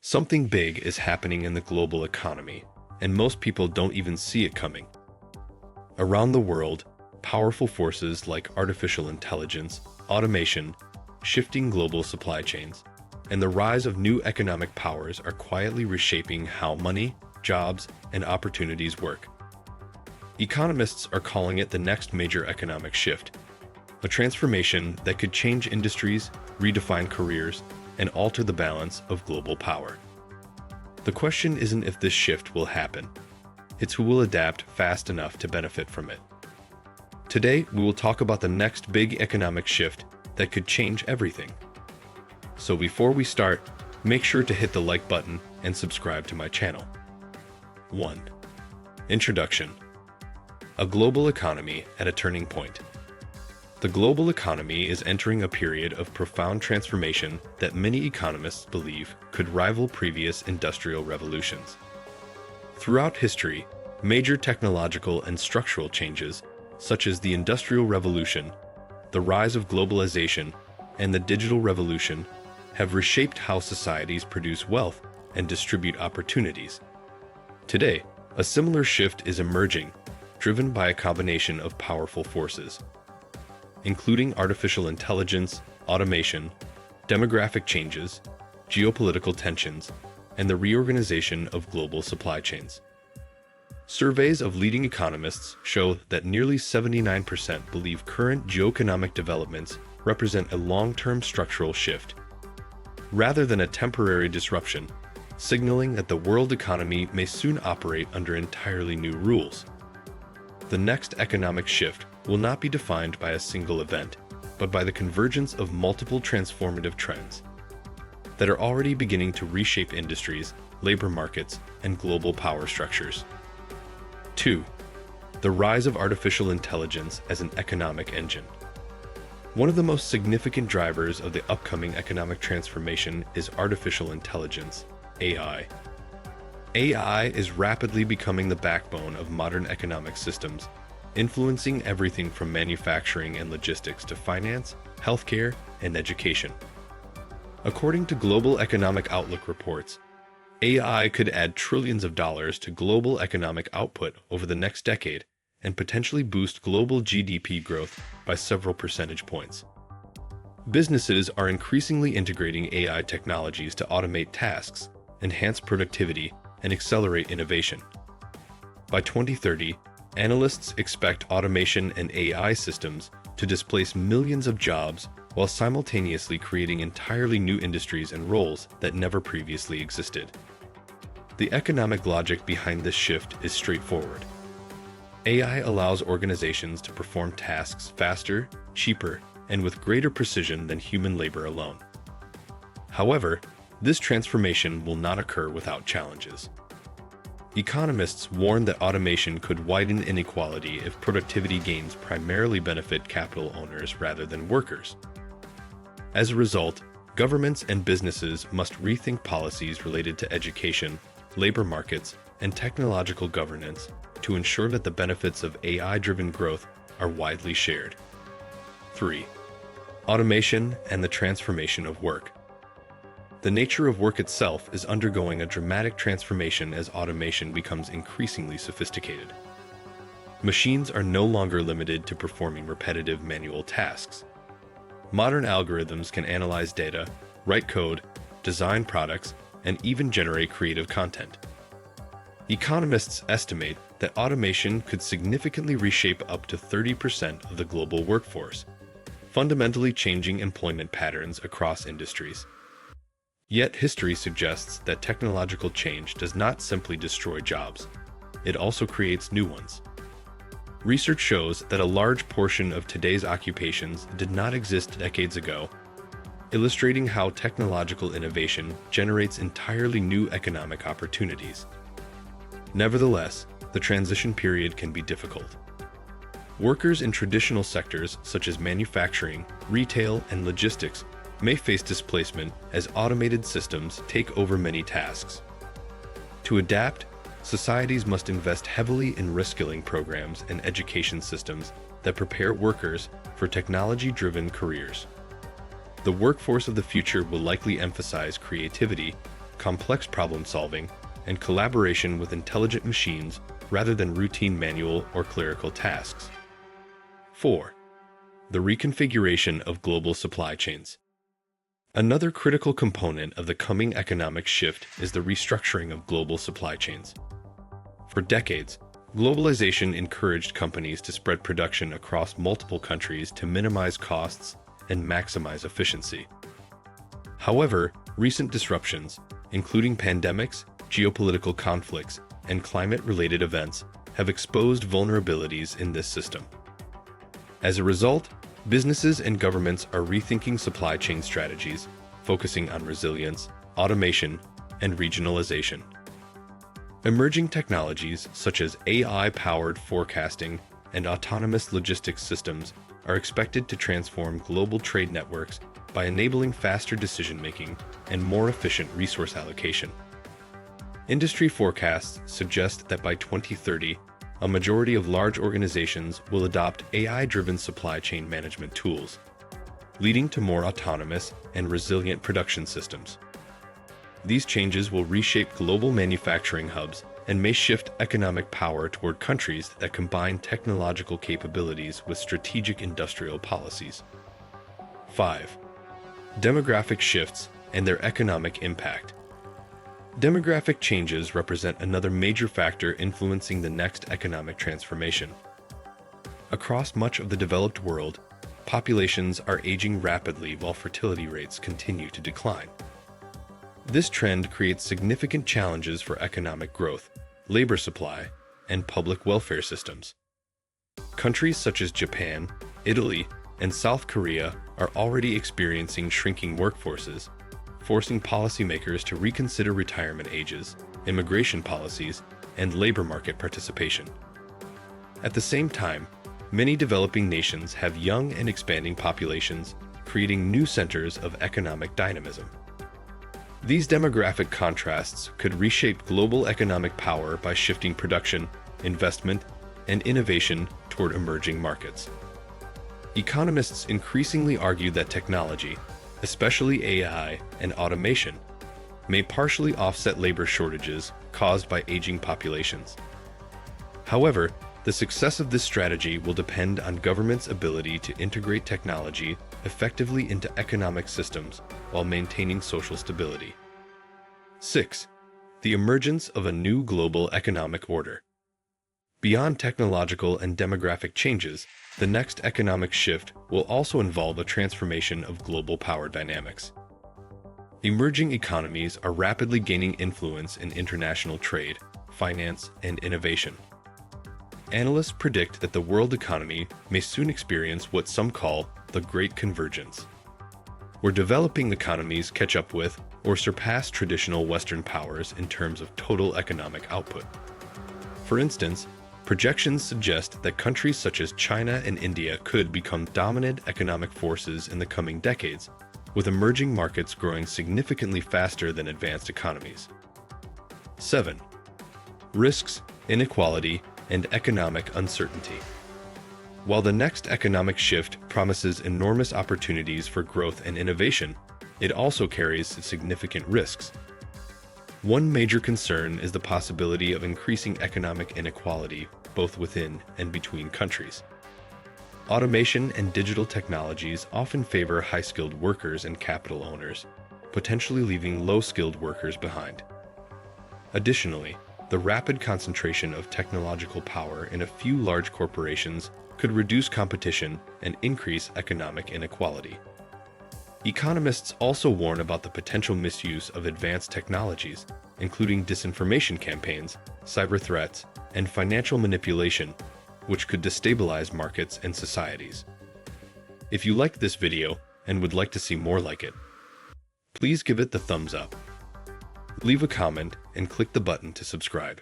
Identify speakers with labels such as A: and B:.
A: Something big is happening in the global economy, and most people don't even see it coming. Around the world, powerful forces like artificial intelligence, automation, shifting global supply chains, and the rise of new economic powers are quietly reshaping how money, jobs, and opportunities work. Economists are calling it the next major economic shift, a transformation that could change industries, redefine careers, and alter the balance of global power. The question isn't if this shift will happen, it's who will adapt fast enough to benefit from it. Today, we will talk about the next big economic shift that could change everything. So before we start, make sure to hit the like button and subscribe to my channel. 1. Introduction. A global economy at a turning point. The global economy is entering a period of profound transformation that many economists believe could rival previous industrial revolutions. Throughout history, major technological and structural changes, such as the Industrial Revolution, the rise of globalization, and the digital revolution, have reshaped how societies produce wealth and distribute opportunities. Today, a similar shift is emerging, driven by a combination of powerful forces, including artificial intelligence, automation, demographic changes, geopolitical tensions, and the reorganization of global supply chains. Surveys of leading economists show that nearly 79% believe current geoeconomic developments represent a long-term structural shift, rather than a temporary disruption, signaling that the world economy may soon operate under entirely new rules. The next economic shift will not be defined by a single event, but by the convergence of multiple transformative trends that are already beginning to reshape industries, labor markets, and global power structures. 2. The rise of artificial intelligence as an economic engine. One of the most significant drivers of the upcoming economic transformation is artificial intelligence, AI. AI is rapidly becoming the backbone of modern economic systems, influencing everything from manufacturing and logistics to finance, healthcare, and education. According to global economic outlook reports, AI could add trillions of dollars to global economic output over the next decade and potentially boost global GDP growth by several percentage points. Businesses are increasingly integrating AI technologies to automate tasks, enhance productivity, and accelerate innovation. By 2030, analysts expect automation and AI systems to displace millions of jobs while simultaneously creating entirely new industries and roles that never previously existed. The economic logic behind this shift is straightforward. AI allows organizations to perform tasks faster, cheaper, and with greater precision than human labor alone. However, this transformation will not occur without challenges. Economists warn that automation could widen inequality if productivity gains primarily benefit capital owners rather than workers. As a result, governments and businesses must rethink policies related to education, labor markets, and technological governance to ensure that the benefits of AI-driven growth are widely shared. 3. Automation and the transformation of work. The nature of work itself is undergoing a dramatic transformation as automation becomes increasingly sophisticated. Machines are no longer limited to performing repetitive manual tasks. Modern algorithms can analyze data, write code, design products, and even generate creative content. Economists estimate that automation could significantly reshape up to 30% of the global workforce, fundamentally changing employment patterns across industries. Yet history suggests that technological change does not simply destroy jobs, it also creates new ones. Research shows that a large portion of today's occupations did not exist decades ago, illustrating how technological innovation generates entirely new economic opportunities. Nevertheless, the transition period can be difficult. Workers in traditional sectors such as manufacturing, retail, and logistics may face displacement as automated systems take over many tasks. To adapt, societies must invest heavily in reskilling programs and education systems that prepare workers for technology-driven careers. The workforce of the future will likely emphasize creativity, complex problem solving, and collaboration with intelligent machines rather than routine manual or clerical tasks. 4. The reconfiguration of global supply chains. Another critical component of the coming economic shift is the restructuring of global supply chains. For decades, globalization encouraged companies to spread production across multiple countries to minimize costs and maximize efficiency. However, recent disruptions, including pandemics, geopolitical conflicts, and climate-related events, have exposed vulnerabilities in this system. As a result, businesses and governments are rethinking supply chain strategies, focusing on resilience, automation, and regionalization. Emerging technologies such as AI-powered forecasting and autonomous logistics systems are expected to transform global trade networks by enabling faster decision-making and more efficient resource allocation. Industry forecasts suggest that by 2030, a majority of large organizations will adopt AI-driven supply chain management tools, leading to more autonomous and resilient production systems. These changes will reshape global manufacturing hubs and may shift economic power toward countries that combine technological capabilities with strategic industrial policies. 5. Demographic shifts and their economic impact. Demographic changes represent another major factor influencing the next economic transformation. Across much of the developed world, populations are aging rapidly while fertility rates continue to decline. This trend creates significant challenges for economic growth, labor supply, and public welfare systems. Countries such as Japan, Italy, and South Korea are already experiencing shrinking workforces, forcing policymakers to reconsider retirement ages, immigration policies, and labor market participation. At the same time, many developing nations have young and expanding populations, creating new centers of economic dynamism. These demographic contrasts could reshape global economic power by shifting production, investment, and innovation toward emerging markets. Economists increasingly argue that technology, especially AI and automation, may partially offset labor shortages caused by aging populations. However, the success of this strategy will depend on governments' ability to integrate technology effectively into economic systems while maintaining social stability. 6. The emergence of a new global economic order. Beyond technological and demographic changes, the next economic shift will also involve a transformation of global power dynamics. Emerging economies are rapidly gaining influence in international trade, finance, and innovation. Analysts predict that the world economy may soon experience what some call the Great Convergence, where developing economies catch up with or surpass traditional Western powers in terms of total economic output. For instance, projections suggest that countries such as China and India could become dominant economic forces in the coming decades, with emerging markets growing significantly faster than advanced economies. 7. Risks, inequality, and economic uncertainty. While the next economic shift promises enormous opportunities for growth and innovation, it also carries significant risks. One major concern is the possibility of increasing economic inequality both within and between countries. Automation and digital technologies often favor high-skilled workers and capital owners, potentially leaving low-skilled workers behind. Additionally, the rapid concentration of technological power in a few large corporations could reduce competition and increase economic inequality. Economists also warn about the potential misuse of advanced technologies, including disinformation campaigns, cyber threats, and financial manipulation, which could destabilize markets and societies. If you liked this video and would like to see more like it, please give it the thumbs up. Leave a comment and click the button to subscribe.